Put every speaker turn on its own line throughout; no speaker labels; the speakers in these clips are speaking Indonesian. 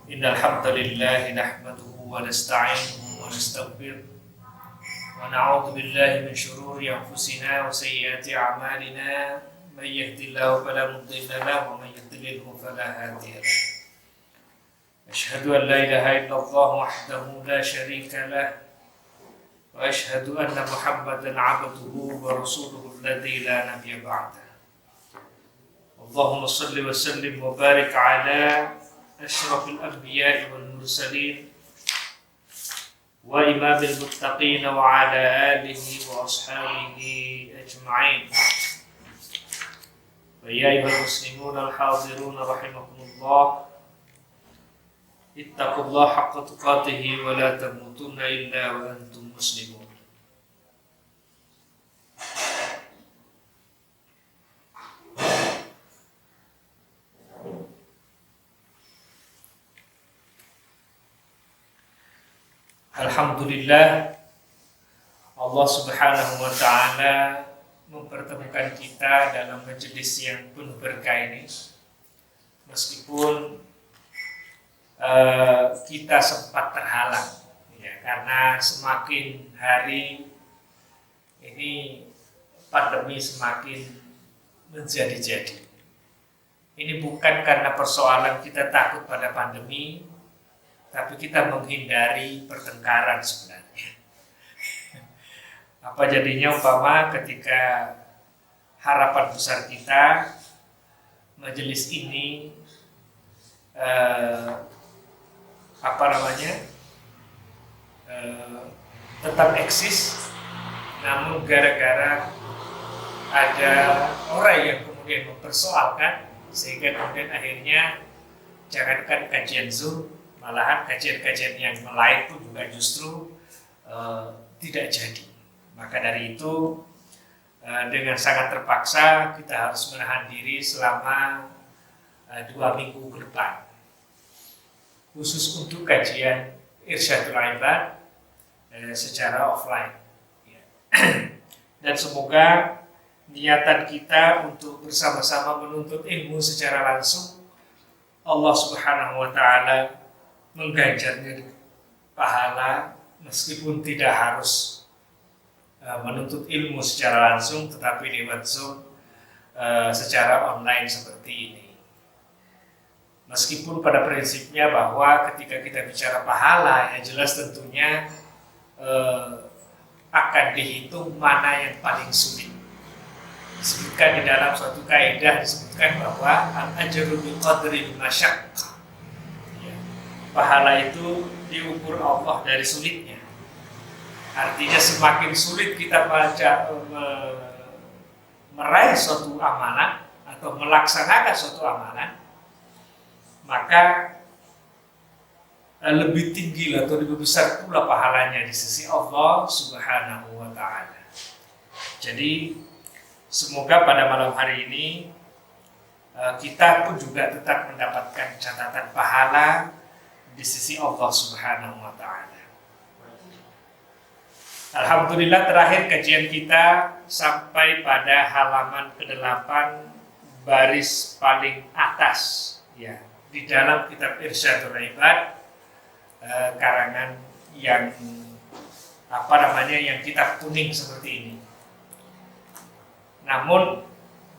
Innal hamdalillah nahmaduhu wa nasta'inuhu wa nastaghfiruh wa na'udzu billahi min shururi anfusina wa sayyiati a'malina may yahdihillahu fala mudilla lahu wa may yudlilhu fala hadiya lahu. Asyhadu an la ilaha illallah wahdahu la syarika lah wa asyhadu anna Muhammadan 'abduhu wa rasuluhu alladzi la nabiyya ba'dahu. Allahumma shalli wa sallim wa barik ala asyrafil anbiya'i wal mursalin wa imamil muttaqin wa ala alihi wa ashabihi ajma'in. Wa ya ayyuhal muslimun al-hadirun rahimakumullah, ittaqullaha haqqa tuqatih wa la tamutunna illa wa antum muslimun. Alhamdulillah, Allah Subhanahu wa ta'ala mempertemukan kita dalam majelis yang penuh berkah ini. Meskipun kita sempat terhalang ya, karena semakin hari ini pandemi semakin menjadi-jadi. Ini bukan karena persoalan kita takut pada pandemi, tapi kita menghindari pertengkaran sebenarnya. Apa jadinya umpama ketika harapan besar kita majelis ini tetap eksis, namun gara-gara ada orang yang kemudian mempersoalkan, sehingga kemudian akhirnya jangankan kajian Zoom, malahan kajian-kajian yang lain pun juga justru tidak jadi. Maka dari itu dengan sangat terpaksa kita harus menahan diri selama 2 minggu ke depan, khusus untuk kajian Irsyadul Ibad secara offline. Dan semoga niatan kita untuk bersama-sama menuntut ilmu secara langsung, Allah Subhanahu wa ta'ala mengganjarnya pahala, meskipun tidak harus menuntut ilmu secara langsung, tetapi lewat Zoom secara online seperti ini. Meskipun pada prinsipnya bahwa ketika kita bicara pahala, yang jelas tentunya akan dihitung mana yang paling sulit. Disebutkan di dalam suatu kaidah, disebutkan bahwa al-ajru bi qadri masyaqqah. Pahala itu diukur Allah dari sulitnya. Artinya semakin sulit kita meraih suatu amalan atau melaksanakan suatu amalan, maka lebih tinggi atau lebih besar pula pahalanya di sisi Allah Subhanahu wa ta'ala. Jadi semoga pada malam hari ini kita pun juga tetap mendapatkan catatan pahala di sisi Allah Subhanahu wa ta'ala. Alhamdulillah, terakhir kajian kita sampai pada halaman ke-8 baris paling atas ya, di dalam kitab Irsyadul Ibad karangan yang yang kitab kuning seperti ini. Namun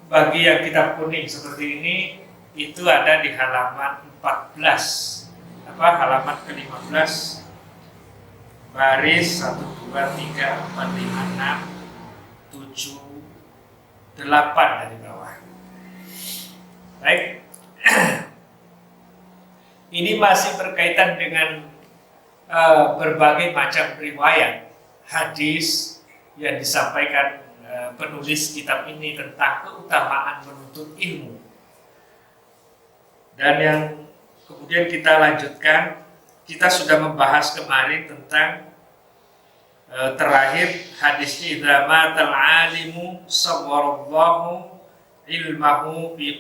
bagi yang kitab kuning seperti ini, itu ada di halaman 14, halaman ke-15 baris 1, 2, 3, 4, 5, 6, 7, 8 dari bawah. Baik. Ini masih berkaitan dengan berbagai macam riwayat hadis yang disampaikan penulis kitab ini tentang keutamaan menuntut ilmu. Dan yang kemudian kita lanjutkan, kita sudah membahas kemarin tentang terakhir hadisnya, idza matal alimu sawwarallahu ilmahu fi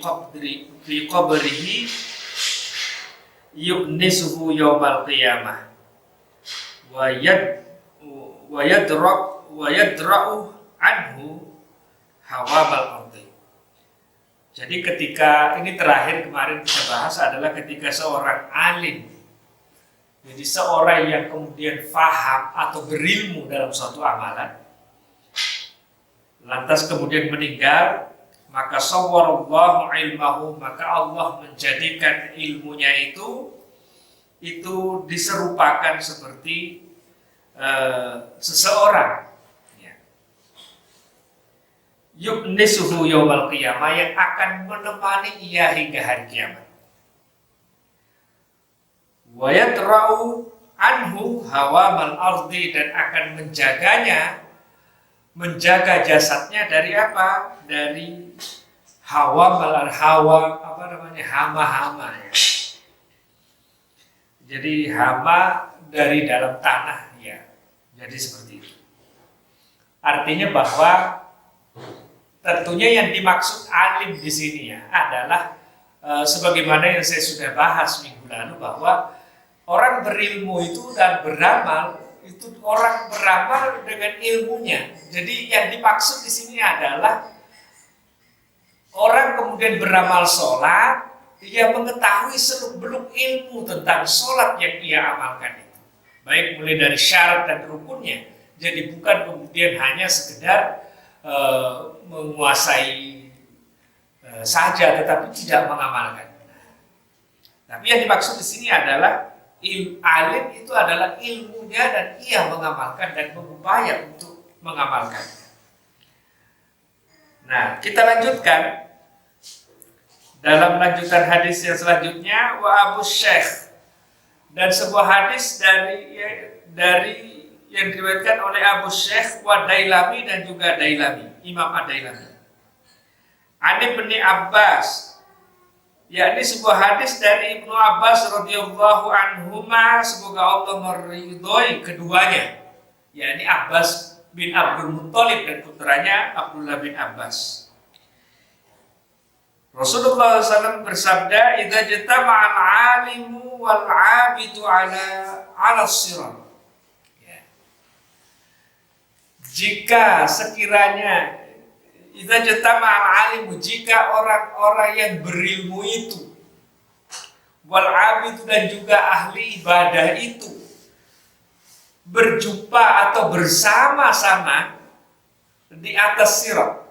qabrihi yunisuhu yaumal qiyamah wa yadra'u anhu hawabal ardi. Jadi ketika ini terakhir kemarin kita bahas adalah ketika seorang alim Jadi seorang yang kemudian faham atau berilmu dalam suatu amalan, lantas kemudian meninggal, maka sawwarallahu ilmahu, maka Allah menjadikan ilmunya itu diserupakan seperti seseorang, ya. Yubnisuhu yawmal qiyamah, yang akan menemani ia hingga hari kiamat. Wa yatra'u anhu hawamal ardi, dan akan menjaga jasadnya dari apa? Dari hama-hama, ya. Jadi hama dari dalam tanah, ya. Jadi seperti itu. Artinya bahwa tentunya yang dimaksud alim di sini ya adalah sebagaimana yang saya sudah bahas minggu lalu, bahwa orang berilmu itu dan beramal itu orang beramal dengan ilmunya. Jadi yang dimaksud di sini adalah orang kemudian beramal sholat, ia mengetahui seluk-beluk ilmu tentang sholat yang ia amalkan itu, baik mulai dari syarat dan rukunnya. Jadi bukan kemudian hanya sekedar menguasai saja, tetapi tidak mengamalkan. Tapi yang dimaksud di sini adalah alim itu adalah ilmunya dan ia mengamalkan dan berupaya untuk mengamalkannya. Nah, kita lanjutkan dalam lanjutan hadis yang selanjutnya, wa Abu Syekh, dan sebuah hadis dari yang diriwayatkan oleh Abu Syekh wa Dailami, dan juga Dailami, Imam Ad-Dailami. Ani bin Abbas, yakni sebuah hadis dari Ibnu Abbas radhiyallahu anhuma, semoga Allah meridhoi keduanya, yakni Abbas bin Abdul Muttalib dan putranya Abdullah bin Abbas. Rasulullah SAW bersabda, "Idza jatama'al 'alimu wal 'abidu 'ala sirat." Ya. Jika sekiranya idza jatama'al 'alimu, jika orang-orang yang berilmu itu, wal 'abidu, dan juga ahli ibadah itu berjumpa atau bersama-sama di atas sirat.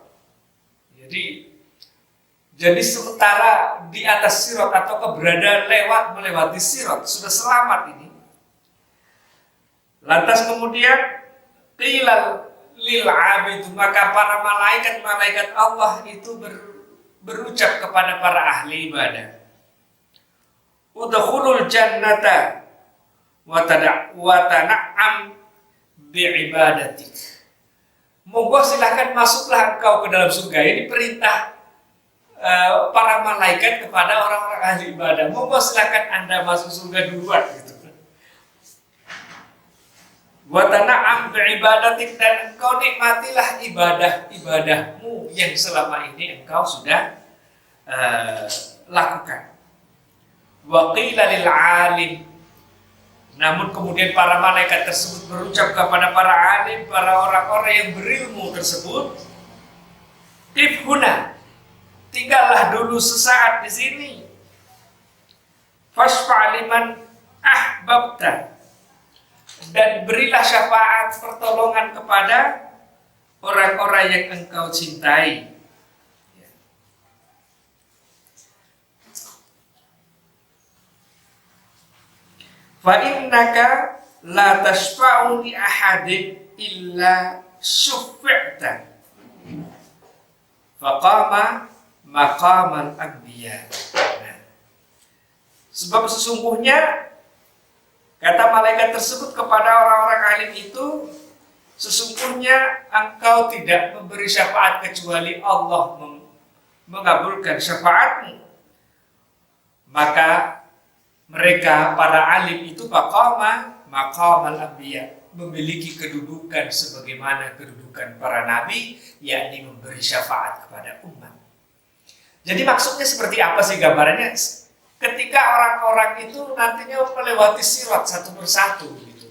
Jadi sementara di atas sirat atau keberadaan melewati sirat sudah selamat ini. Lantas kemudian qilal lil 'abid, maka para malaikat Allah itu berucap kepada para ahli ibadah, udkhulul jannata wa tan'am bi'ibadatik. Monggo silahkan masuklah engkau ke dalam surga. Ini perintah para malaikat kepada orang-orang ahli ibadah. Monggo silahkan Anda masuk surga duluan gitu. Wa tan'am bi'ibadatik, dan engkau nikmatilah ibadahmu yang selama ini engkau sudah lakukan. Wa qila lil 'alim, namun kemudian para malaikat tersebut berucap kepada para alim, para orang-orang yang berilmu tersebut, "Ibhuna, tinggallah dulu sesaat di sini. Fashfa' liman ahbabta, dan berilah syafaat pertolongan kepada orang-orang yang engkau cintai." Fa innaka la tashfa'u li ahadin illa syuffi'ta. Faqama maqamal anbiya. Sebab sesungguhnya, kata malaikat tersebut kepada orang-orang alim itu, sesungguhnya engkau tidak memberi syafaat kecuali Allah mengabulkan syafaatmu. Maka mereka para alim itu maqama maqamal anbiya, memiliki kedudukan sebagaimana kedudukan para nabi, yakni memberi syafaat kepada umat. Jadi maksudnya seperti apa sih gambarannya? Ketika orang-orang itu nantinya melewati sirat satu persatu gitu.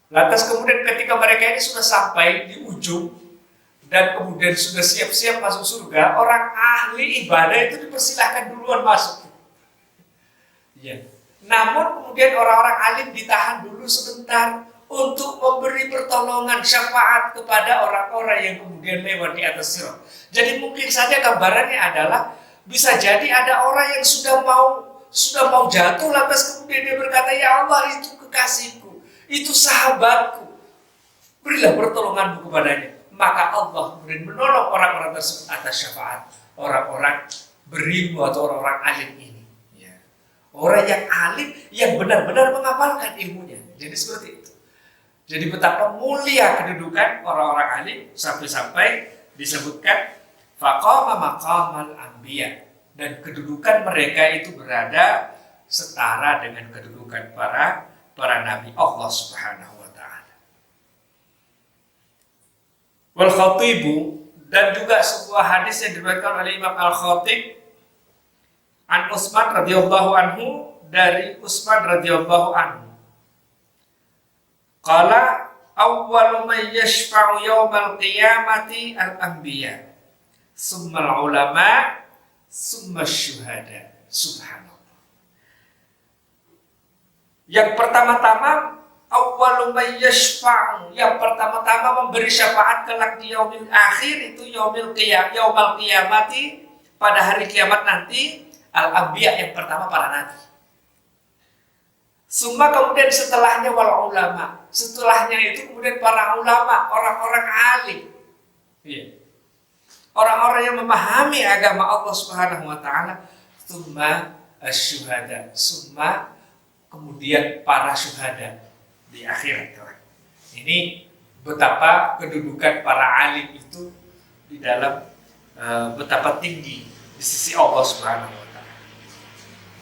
Lantas kemudian ketika mereka ini sudah sampai di ujung dan kemudian sudah siap-siap masuk surga, orang ahli ibadah itu dipersilahkan duluan masuk. Ya. Namun kemudian orang-orang alim ditahan dulu sebentar untuk memberi pertolongan syafaat kepada orang-orang yang kemudian lewat di atas sirat. Jadi mungkin saja gambarannya adalah bisa jadi ada orang yang sudah mau jatuh, lantas kemudian dia berkata, ya Allah, itu kekasihku, itu sahabatku, berilah pertolonganmu kepadanya. Maka Allah kemudian menolong orang-orang tersebut atas syafaat orang-orang berilmu atau orang-orang alim ini. Ya. Orang yang alim yang benar-benar mengamalkan ilmunya. Jadi seperti itu. Jadi betapa mulia kedudukan orang-orang alim sampai-sampai disebutkan faqama maqamal anbiya, dan kedudukan mereka itu berada setara dengan kedudukan para nabi Allah Subhanahu wa taala. Wal khatibu, dan juga sebuah hadis yang diriwayatkan oleh Imam Al-Khatib an Utsman radhiyallahu anhu, dari Utsman radhiyallahu anhu. Qala awwalu man yashfa'u yawmal qiyamati al-anbiya, summa al-ulama, summa syuhada. Subhanallah. Yang pertama-tama awwalu man yashfa'u, yang pertama-tama memberi syafaat kelak di yaumil akhir itu yaumal qiyamati, pada hari kiamat nanti, al-anbiya, yang pertama para nabi. Summa, kemudian setelahnya wal ulama, setelahnya itu kemudian para ulama, orang-orang alim. Iya. Orang-orang yang memahami agama Allah Subhanahu wa taala. Summa asyuhada, summa kemudian para syuhada di akhirat. Ini betapa kedudukan para alim itu di dalam betapa tinggi di sisi Allah Subhanahu wa taala.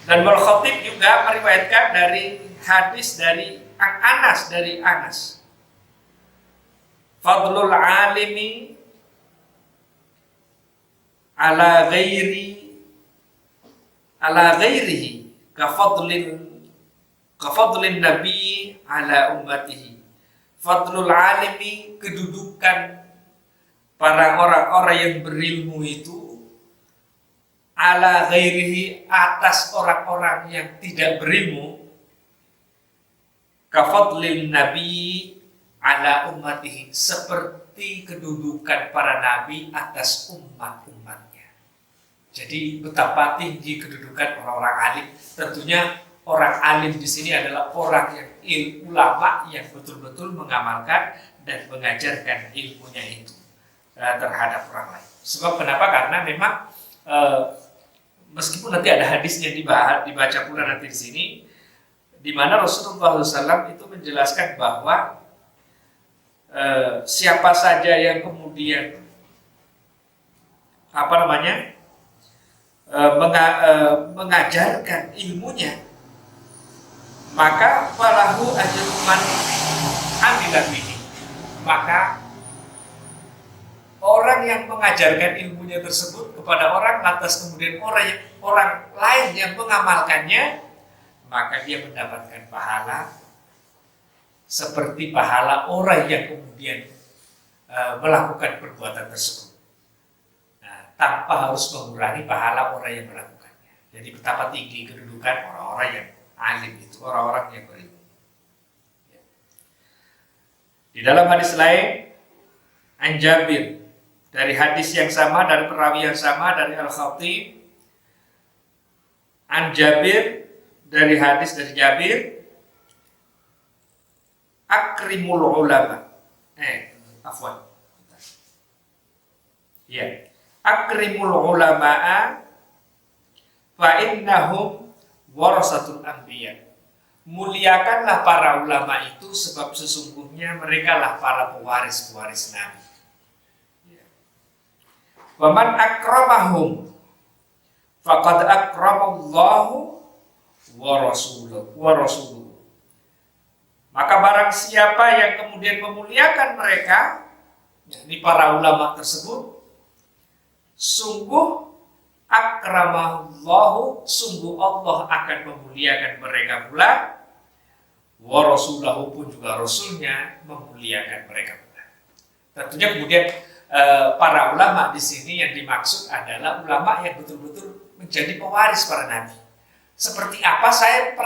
Dan Al-Khatib juga meriwayatkan dari hadis dari Anas, fadlul alimi ala ghairihi kafadlin nabi ala ummatihi. Fadlul alimi, kedudukan para orang-orang yang berilmu itu, ala ghairihi, atas orang-orang yang tidak berilmu, kafadlin nabi ala ummatihi, seperti kedudukan para nabi atas umat-umatnya. Jadi betapa tinggi kedudukan orang-orang alim. Tentunya orang alim di sini adalah orang yang ulama yang betul-betul mengamalkan dan mengajarkan ilmunya itu terhadap orang lain. Sebab kenapa? Karena memang meskipun nanti ada hadisnya dibaca pula nanti di sini, di mana Rasulullah SAW itu menjelaskan bahwa siapa saja yang kemudian mengajarkan ilmunya, maka falahu ajrun man amila bihi, maka orang yang mengajarkan ilmunya tersebut kepada orang, lantas kemudian orang lain yang mengamalkannya, maka dia mendapatkan pahala seperti pahala orang yang kemudian melakukan perbuatan tersebut. Nah, tanpa harus mengurangi pahala orang yang melakukannya. Jadi betapa tinggi kedudukan orang-orang yang alim itu, orang-orang yang berilmu. Ya. Di dalam hadis lain, an Jabir, dari hadis yang sama, dari perawi yang sama, dari Al-Khatib, an Jabir, dari hadis dari Jabir, akrimul ulama. Ya, akrimul ulama'a fa innahum warasatul anbiya. Muliakanlah para ulama itu, sebab sesungguhnya mereka lah para pewaris-pewaris Nabi. Wa man akramahum faqad akramallahu wa rasuluhu. Maka barang siapa yang kemudian memuliakan mereka, yakni para ulama tersebut, sungguh akramallahu, sungguh Allah akan memuliakan mereka pula, wa rasuluhu, pun juga rasulnya memuliakan mereka pula. Tentunya kemudian para ulama di sini yang dimaksud adalah ulama yang betul-betul menjadi pewaris para nabi. Seperti apa saya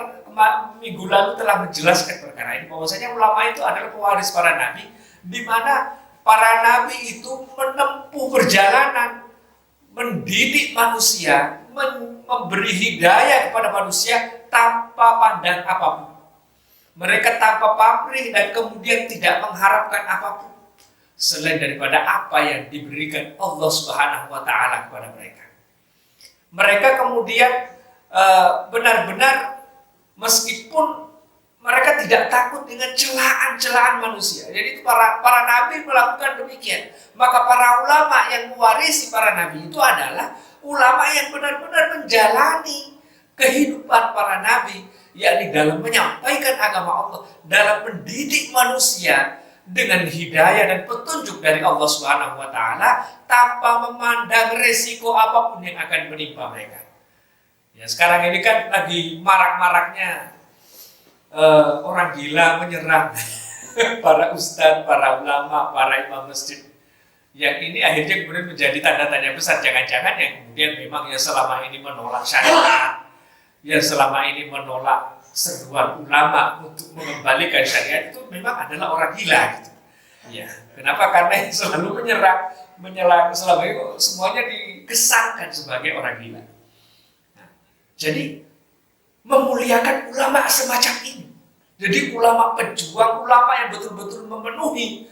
minggu lalu telah menjelaskan perkara ini, bahwasanya ulama itu adalah pewaris para nabi, di mana para nabi itu menempuh perjalanan mendidik manusia, memberi hidayah kepada manusia tanpa pandang apapun. Mereka tanpa pamrih dan kemudian tidak mengharapkan apapun selain daripada apa yang diberikan Allah Subhanahu wa taala kepada mereka. Mereka kemudian benar-benar, meskipun mereka tidak takut dengan celaan-celaan manusia. Jadi para nabi melakukan demikian. Maka para ulama yang mewarisi para nabi itu adalah ulama yang benar-benar menjalani kehidupan para nabi, yakni dalam menyampaikan agama Allah, dalam mendidik manusia dengan hidayah dan petunjuk dari Allah Subhanahu wa taala tanpa memandang resiko apapun yang akan menimpa mereka. Ya, sekarang ini kan lagi marak-maraknya orang gila menyerang para ustadz, para ulama, para imam masjid. Yang ini akhirnya kemudian menjadi tanda tanya besar. Jangan-jangan yang kemudian memang yang selama ini menolak syariat, yang selama ini menolak seruan ulama untuk mengembalikan syariat itu memang adalah orang gila gitu. Ya, kenapa? Karena yang selalu menyerang selama ini semuanya dikesankan sebagai orang gila. Nah, jadi memuliakan ulama semacam ini. Jadi ulama pejuang, ulama yang betul-betul memenuhi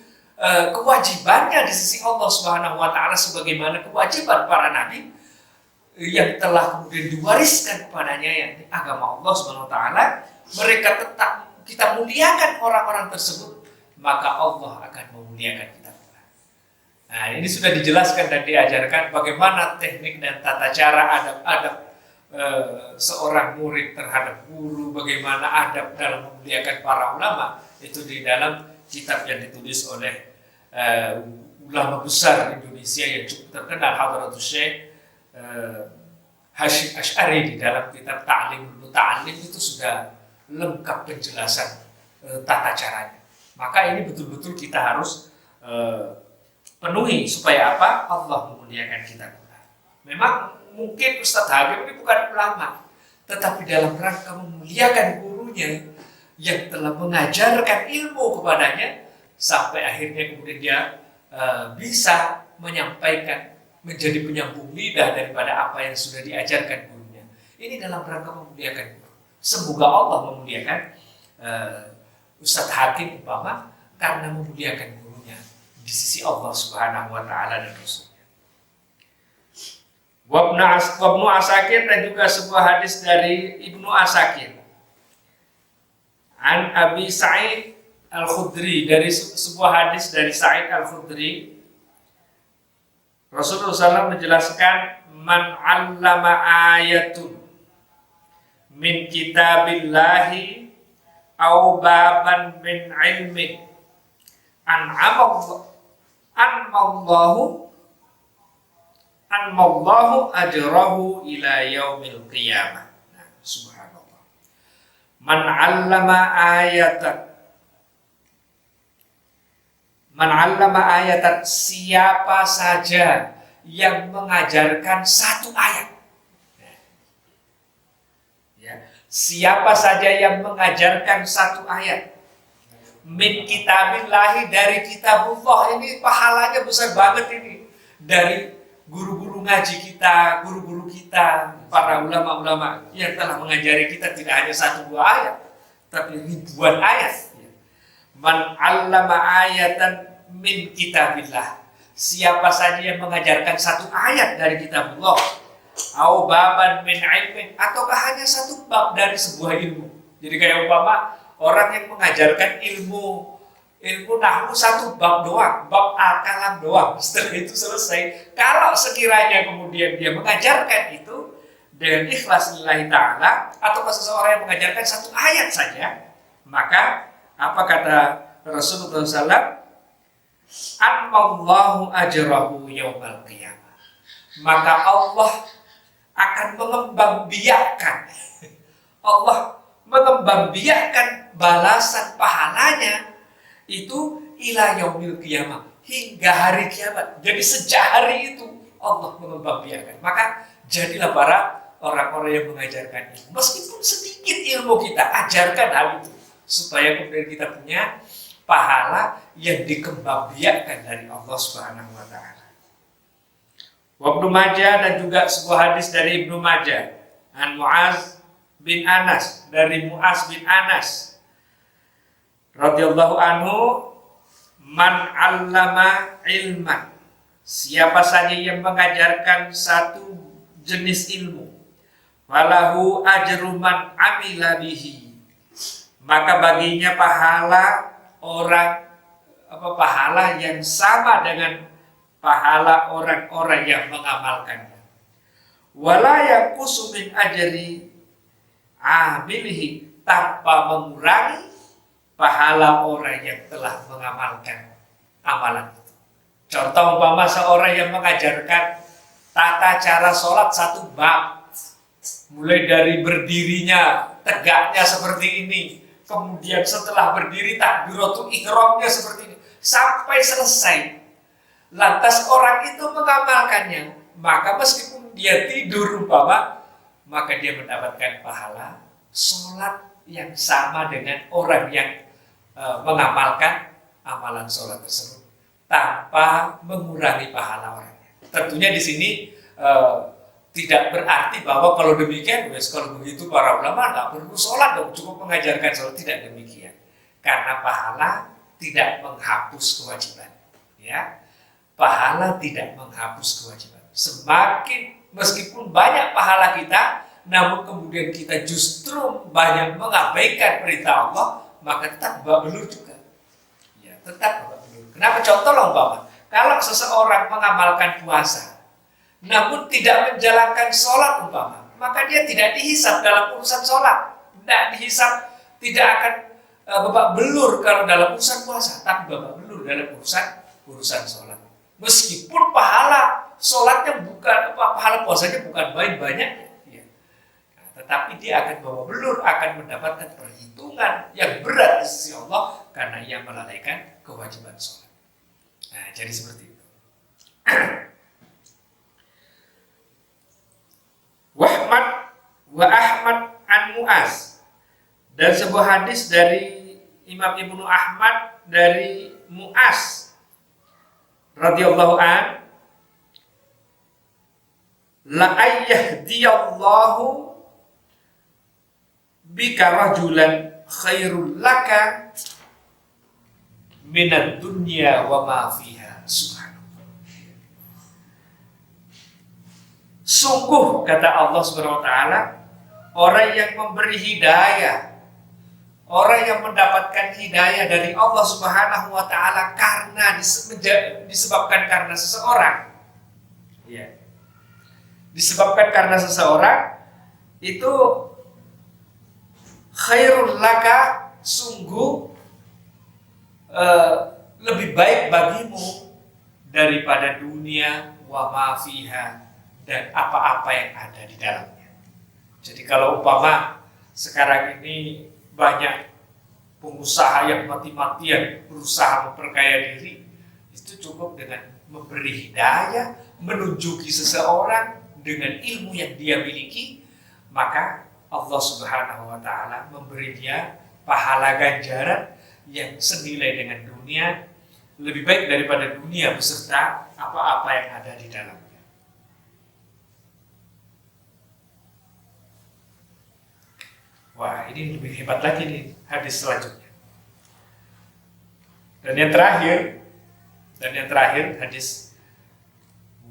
kewajibannya di sisi Allah Subhanahu wa taala sebagaimana kewajiban para nabi yang telah kemudian diwariskan kepadanya, yang agama Allah Subhanahu wa taala. Mereka tetap kita muliakan orang-orang tersebut, maka Allah akan memuliakan kita. Nah, ini sudah dijelaskan dan diajarkan bagaimana teknik dan tata cara adab-adab seorang murid terhadap guru, bagaimana adab dalam memuliakan para ulama, itu di dalam kitab yang ditulis oleh ulama besar Indonesia yang cukup terkenal, Hadratus Syekh Hasyim Asy'ari. Di dalam kitab Ta'limul Muta'allim itu sudah lengkap penjelasan tata caranya. Maka ini betul-betul kita harus penuhi supaya apa? Allah memuliakan kita. Memang mungkin Ustadz Habib ini bukan ulama, tetapi dalam rangka memuliakan gurunya yang telah mengajarkan ilmu kepadanya, sampai akhirnya kemudian dia bisa menyampaikan, menjadi penyambung lidah daripada apa yang sudah diajarkan gurunya. Ini dalam rangka memuliakan guru. Semoga Allah memuliakan Ustadz Hakim umpama karena memuliakan gurunya di sisi Allah Subhanahu wa taala dan Rasulnya. Wabnu Asakir, dan juga sebuah hadis dari Ibnu Asakir. An Abi Sa'id Al-Khudri, dari sebuah hadis dari Sa'id Al-Khudri, Rasulullah SAW menjelaskan, man 'allama ayatun min kitabillahi aw baban min ilmi anmallahu ajrahu ila yaumil qiyamah. Nah, subhanallah. Man 'allama ayatan, siapa saja yang mengajarkan satu ayat. Ya, siapa saja yang mengajarkan satu ayat min kitabillahi, dari kitabullah, ini pahalanya besar banget ini. Dari guru-guru ngaji kita, guru-guru kita, para ulama-ulama yang telah mengajari kita tidak hanya satu dua ayat, tapi ribuan ayat. Man 'allama ayatan min kitabillah, siapa saja yang mengajarkan satu ayat dari kitabullah, au baban min ilmin, ataukah hanya satu bab dari sebuah ilmu. Jadi kayak umpama orang yang mengajarkan ilmu nahwu satu bab doang, bab al-kalam doang, setelah itu selesai. Kalau sekiranya kemudian dia mengajarkan itu dengan ikhlas lillahi ta'ala, atau seseorang yang mengajarkan satu ayat saja, maka apa kata Rasulullah SAW? Anmallahu ajrahu yaumal qiyamah, maka Allah akan mengembangbiakkan balasan pahalanya itu ila yaumil qiyamah, hingga hari kiamat. Jadi sejak hari itu Allah mengembangbiakkan. Maka jadilah para orang-orang yang mengajarkan ilmu. Meskipun sedikit ilmu kita, ajarkan hal itu. Supaya kemudian kita punya pahala yang dikembangbiakkan dari Allah Subhanahu wa Ta'ala. Ibnu Majah dan juga sebuah hadis dari Ibnu Majah an Muaz bin Anas, dari Muaz bin Anas radhiyallahu anhu, man 'allama ilman, siapa saja yang mengajarkan satu jenis ilmu, falahu ajru man 'amila bihi, maka baginya pahala pahala yang sama dengan pahala orang-orang yang mengamalkannya. Wala yaqusu min ajri amilihi, tanpa mengurangi pahala orang yang telah mengamalkan amalan itu. Contoh umpama seorang yang mengajarkan tata cara sholat satu bab, mulai dari berdirinya, tegaknya seperti ini, kemudian setelah berdiri takbiratul ihramnya seperti ini, sampai selesai. Lantas orang itu mengamalkannya, maka meskipun dia tidur umpama, maka dia mendapatkan pahala sholat yang sama dengan orang yang mengamalkan amalan sholat tersebut tanpa mengurangi pahala orangnya. Tentunya di sini tidak berarti bahwa kalau demikian, kalau begitu para ulama nggak perlu sholat dong, cukup mengajarkan sholat. Tidak demikian, karena pahala tidak menghapus kewajiban. Ya, pahala tidak menghapus kewajiban. Semakin meskipun banyak pahala kita, namun kemudian kita justru banyak mengabaikan perintah Allah, maka tetap babak belur juga. Ya, tetap babak belur. Kenapa? Contoh lah umpama, kalau seseorang mengamalkan puasa, namun tidak menjalankan sholat umpama, maka dia tidak dihisab dalam urusan sholat, tidak dihisab, tidak akan babak belur kalau dalam urusan puasa, tapi babak belur dalam urusan sholat. Meskipun pahala sholatnya bukan, pahala puasanya bukan banyak-banyaknya, ya. Nah, tetapi dia akan babak belur, akan mendapatkan perhitungan yang berat di sisi Allah karena ia melalaikan kewajiban sholat. Nah, jadi seperti itu. Wa Ahmad an Muaz, dan sebuah hadis dari Imam Ibnu Ahmad dari Muaz radhiyallahu an, la ayyahdiyallahu bika rajulan khairul laka minad dunya wa ma fiha. Subhanallah. Sungguh, kata Allah Subhanahu wa Ta'ala, orang yang memberi hidayah, orang yang mendapatkan hidayah dari Allah Subhanahu wa Ta'ala karena disebabkan karena seseorang, ya, disebabkan karena seseorang, itu khairul laka, sungguh lebih baik bagimu daripada dunia wa ma fiha, dan apa-apa yang ada di dalamnya. Jadi kalau umpama sekarang ini banyak pengusaha yang mati-matian berusaha memperkaya diri, itu cukup dengan memberi hidayah, menunjuki seseorang dengan ilmu yang dia miliki, maka Allah Subhanahu wa Ta'ala memberi dia pahala ganjaran yang senilai dengan dunia, lebih baik daripada dunia beserta apa-apa yang ada di dalamnya. Wah, ini lebih hebat lagi nih hadis selanjutnya. Dan yang terakhir hadis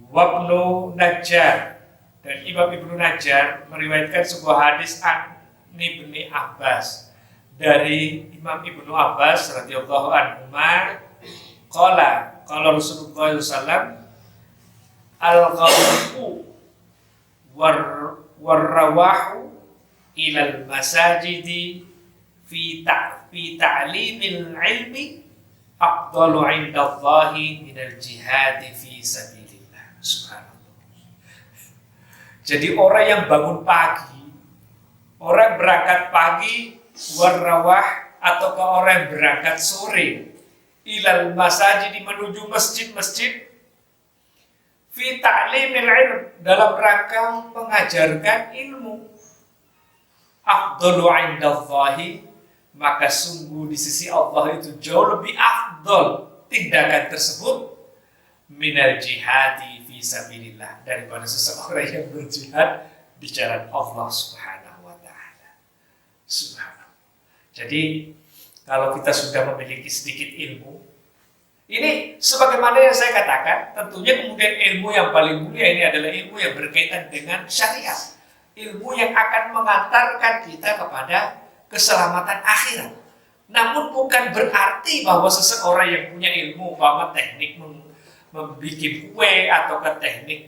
Ibnu Najjar, dan Imam Ibnu Najjar meriwayatkan sebuah hadis an Ibnu Abbas, dari Imam Ibnu Abbas radhiyallahu anhu, qala Rasulullah sallallahu alaihi wasallam, al-ghawqu war-rawahu ilal masajidi fi ta'limil ilmi afdalu 'indallahi minal jihadi fi sabilillah. Subhanallah. Jadi orang yang bangun pagi, orang berangkat pagi, warrawah, atau orang yang berangkat sore, ilal masajidi, menuju masjid-masjid, fi ta'limil ilm, dalam rangka mengajarkan ilmu. Afdalu 'indallahi, maka sungguh di sisi Allah itu jauh lebih afdal tindakan tersebut minal jihadi fi sabilillah, daripada seseorang yang berjihad di jalan Allah Subhanahu wa taala. Subhanallah. Jadi kalau kita sudah memiliki sedikit ilmu, ini sebagaimana yang saya katakan, tentunya kemudian ilmu yang paling mulia ini adalah ilmu yang berkaitan dengan syariat. Ilmu yang akan mengantarkan kita kepada keselamatan akhirat. Namun bukan berarti bahwa seseorang yang punya ilmu, umpama teknik membuat kue atau ke teknik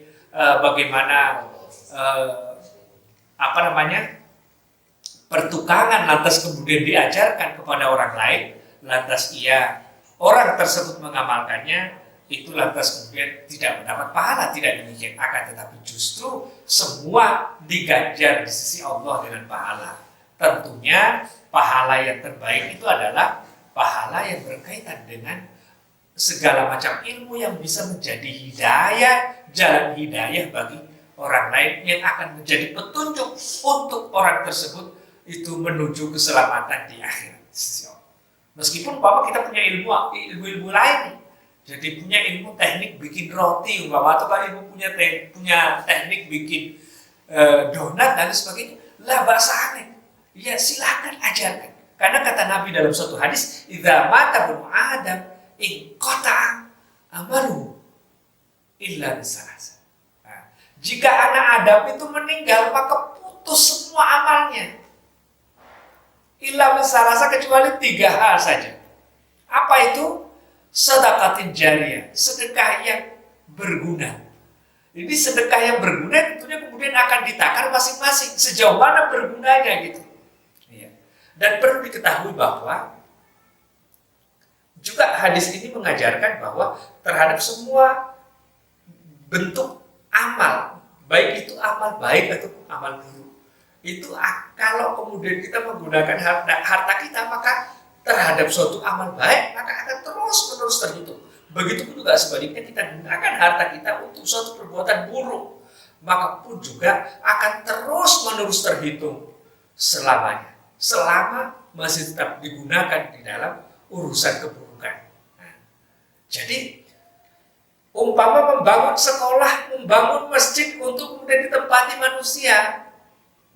bagaimana pertukangan, lantas kemudian diajarkan kepada orang lain, lantas orang tersebut mengamalkannya, itu lantas kemudian tidak mendapat pahala. Tidak demikian, akan tetapi justru semua diganjar di sisi Allah dengan pahala. Tentunya pahala yang terbaik itu adalah pahala yang berkaitan dengan segala macam ilmu yang bisa menjadi hidayah, jalan hidayah bagi orang lain, yang akan menjadi petunjuk untuk orang tersebut itu menuju keselamatan di akhirat. Meskipun Bapak kita punya ilmu lain nih. Jadi punya ilmu teknik bikin roti, Bapak, atau ilmu punya teknik bikin donat dan sebagainya. Lah bahasa aneh. Ya silakan ajarkan. Karena kata Nabi dalam suatu hadis, idza mata ibnu Adam inqata amalu illa bisalas. Nah, jika anak Adam itu meninggal, maka putus semua amalnya. Illa bisalasa, kecuali 3 hal saja. Apa itu? Sedekatin jariyah, sedekah yang berguna. Jadi sedekah yang berguna tentunya kemudian akan ditakar masing-masing sejauh mana bergunanya gitu. Ya. Dan perlu diketahui bahwa juga hadis ini mengajarkan bahwa terhadap semua bentuk amal, baik itu amal baik atau amal buruk, itu kalau kemudian kita menggunakan harta kita, maka terhadap suatu amal baik maka akan terus-menerus terhitung. Begitu juga sebaliknya, kita gunakan harta kita untuk suatu perbuatan buruk, maka pun juga akan terus-menerus terhitung selamanya, selama masih tetap digunakan di dalam urusan keburukan. Nah, jadi umpama membangun sekolah, membangun masjid untuk kemudian ditempati manusia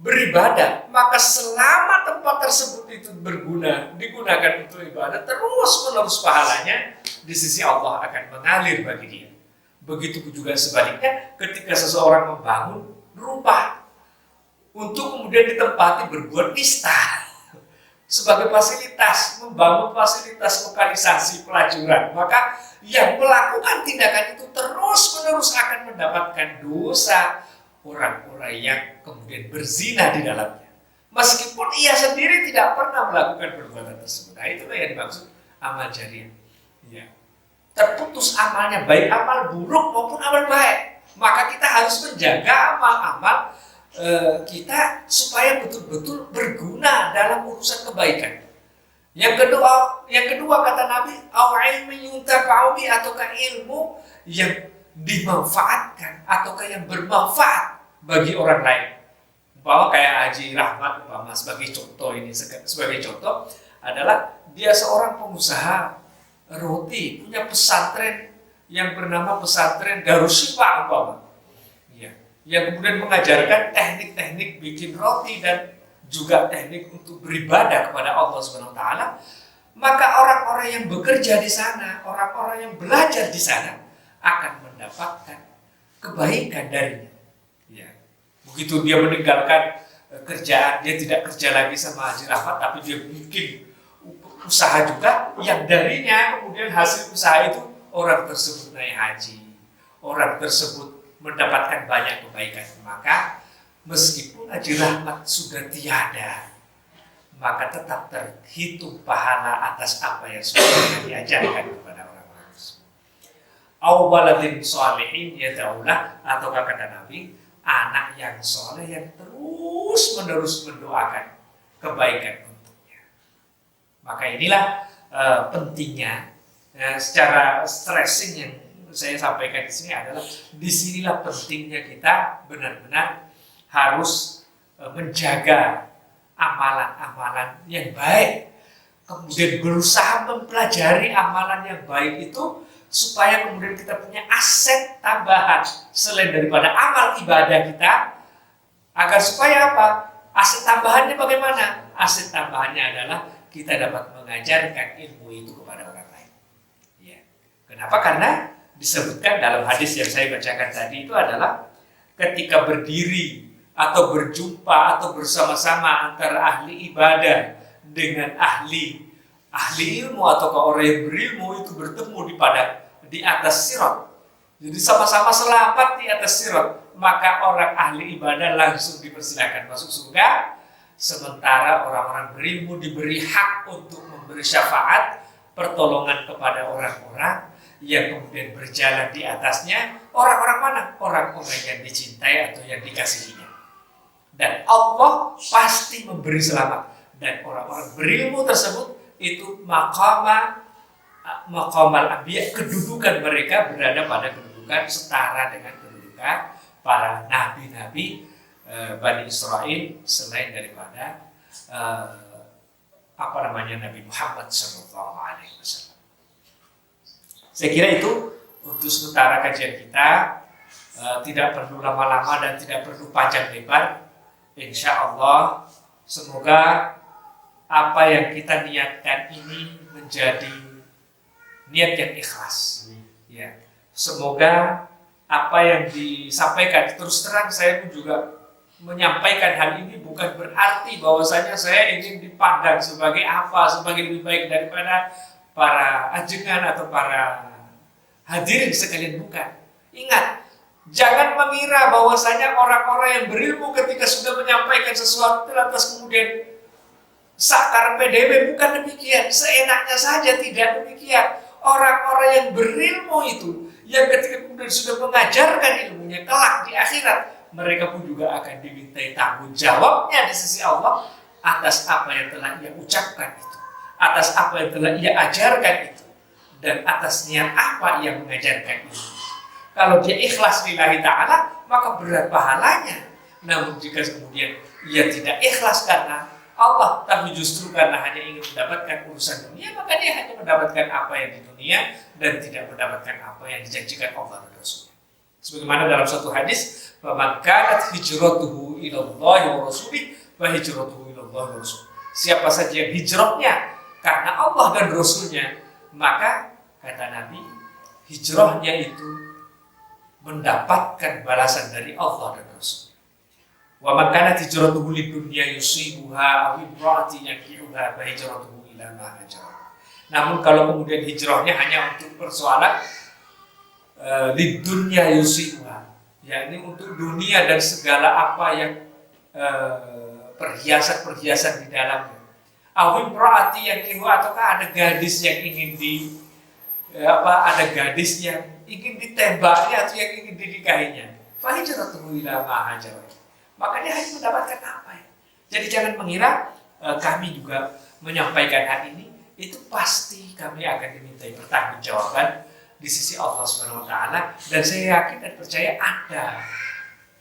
beribadah, maka selama tempat tersebut itu berguna, digunakan untuk ibadah, terus-menerus pahalanya di sisi Allah akan mengalir bagi dia. Begitu juga sebaliknya, ketika seseorang membangun rumah untuk kemudian ditempati berbuat nista sebagai fasilitas, membangun fasilitas lokalisasi pelacuran, maka yang melakukan tindakan itu terus-menerus akan mendapatkan dosa orang-orang yang kemudian berzina di dalamnya, meskipun ia sendiri tidak pernah melakukan perbuatan tersebut. Nah, itulah yang dimaksud amal jariah. Ya. Terputus amalnya, baik amal buruk maupun amal baik. Maka kita harus menjaga amal-amal kita supaya betul-betul berguna dalam urusan kebaikan. Yang kedua kata Nabi, au ilmi yuntafa'u bi, ataukah ilmu yang dimanfaatkan ataukah yang bermanfaat bagi orang lain. Umpama kayak Haji Rahmat, umpama sebagai contoh adalah dia seorang pengusaha roti, punya pesantren yang bernama pesantren Darushifa umpama. Ya, yang kemudian mengajarkan teknik-teknik bikin roti dan juga teknik untuk beribadah kepada Allah Subhanahu wa taala. Maka orang-orang yang bekerja di sana, orang-orang yang belajar di sana akan mendapatkan kebaikan darinya. Ya. Begitu dia meninggalkan kerjaan, dia tidak kerja lagi sama Haji Rahmat, tapi dia bikin usaha juga, yang darinya kemudian hasil usaha itu orang tersebut naik haji, orang tersebut mendapatkan banyak kebaikan. Maka meskipun Haji Rahmat sudah tiada, maka tetap terhitung pahala atas apa yang sudah diajarkan kepada orang-orang tersebut. Au waladin sholihin yad'ulah, atau kata Nabi, anak yang soleh yang terus-menerus mendoakan kebaikan untuknya. Maka inilah pentingnya secara stressing yang saya sampaikan di sini adalah disinilah pentingnya kita benar-benar harus menjaga amalan-amalan yang baik, kemudian berusaha mempelajari amalan yang baik itu supaya kemudian kita punya aset tambahan selain daripada amal ibadah kita, agar supaya apa? Aset tambahannya bagaimana? Aset tambahannya adalah kita dapat mengajarkan ilmu itu kepada orang lain. Ya. Kenapa? Karena disebutkan dalam hadis yang saya bacakan tadi itu adalah ketika berdiri atau berjumpa atau bersama-sama antara ahli ibadah dengan ahli ilmu atau orang yang berilmu itu bertemu di atas sirat. Jadi sama-sama selamat di atas sirat, maka orang ahli ibadah langsung dipersilakan masuk surga, sementara orang-orang berilmu diberi hak untuk memberi syafaat pertolongan kepada orang-orang yang kemudian berjalan di atasnya. Orang-orang mana? Orang-orang yang dicintai atau yang dikasihinya. Dan Allah pasti memberi selamat. Dan orang-orang berilmu tersebut itu maqamal anbiya, kedudukan mereka berada pada kedudukan setara dengan kedudukan para nabi-nabi Bani Israel selain daripada Nabi Muhammad SAW. Saya kira itu untuk sementara kajian kita, tidak perlu lama-lama dan tidak perlu panjang lebar. Insya Allah semoga apa yang kita niatkan ini menjadi niat yang ikhlas. Ya, semoga apa yang disampaikan, terus terang saya pun juga menyampaikan hal ini bukan berarti bahwasanya saya ingin dipandang sebagai sebagai lebih baik daripada para ajengan atau para hadirin sekalian, bukan. Ingat, jangan mengira bahwasanya orang-orang yang berilmu ketika sudah menyampaikan sesuatu lantas kemudian sakar PDB, bukan demikian. Seenaknya saja, tidak demikian. Orang-orang yang berilmu itu, yang ketika kemudian sudah mengajarkan ilmunya kelak di akhirat, mereka pun juga akan dimintai tanggung jawabnya di sisi Allah atas apa yang telah ia ucapkan itu, atas apa yang telah ia ajarkan itu, dan atas niat apa ia mengajarkan itu. Kalau dia ikhlas lillahi ta'ala, maka berat pahalanya. Namun jika kemudian ia tidak ikhlas karena Allah, tapi justru karena hanya ingin mendapatkan urusan dunia, maka dia hanya mendapatkan apa yang di dunia dan tidak mendapatkan apa yang dijanjikan Allah dan Rasulnya. Sebagaimana dalam satu hadis, "Faman kanat hijratuhu ilallahi wa rasulih, fa hijratuhu ilallahi wa rasulih." Siapa saja yang hijrahnya karena Allah dan Rasulnya, maka kata Nabi, hijrahnya itu mendapatkan balasan dari Allah dan Rasul. Wa man kanat hijratuhu lidunya yusibuha aw imra'atin yankihuha fa hijratuhu ila ma hajara. Namun kalau kemudian hijrahnya hanya untuk persoalan lidunya yusibuha, yakni untuk dunia dan segala apa yang perhiasan-perhiasan di dalamnya. Aw imra'atin yankihuha, ataukah ada gadis yang ingin ada gadis yang ingin ditembaknya atau yang ingin dinikahinya. Fa hijratuhu ila ma hajara. Maka dia hanya mendapatkan apa ya. Jadi jangan mengira kami juga menyampaikan hal ini, itu pasti kami akan dimintai pertanggungjawaban di sisi Allah Subhanahu wa taala, dan saya yakin dan percaya ada.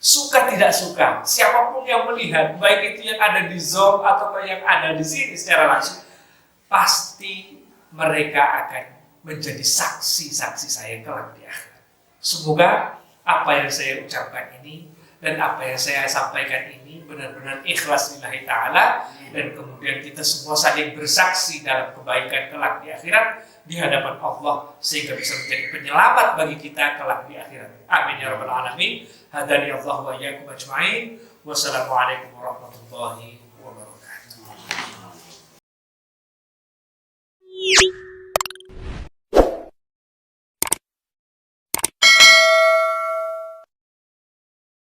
Suka tidak suka, siapapun yang melihat, baik itu yang ada di Zoom atau yang ada di sini secara langsung, pasti mereka akan menjadi saksi-saksi saya kelak di akhirat. Semoga apa yang saya ucapkan ini dan apa yang saya sampaikan ini benar-benar ikhlas lillahi ta'ala, dan kemudian kita semua saling bersaksi dalam kebaikan kelak di akhirat di hadapan Allah, sehingga bisa menjadi penyelamat bagi kita kelak di akhirat. Amin ya rabbal alamin. Hadani Allah wa iyyakum ajma'in. Wassalamualaikum warahmatullahi wabarakatuh.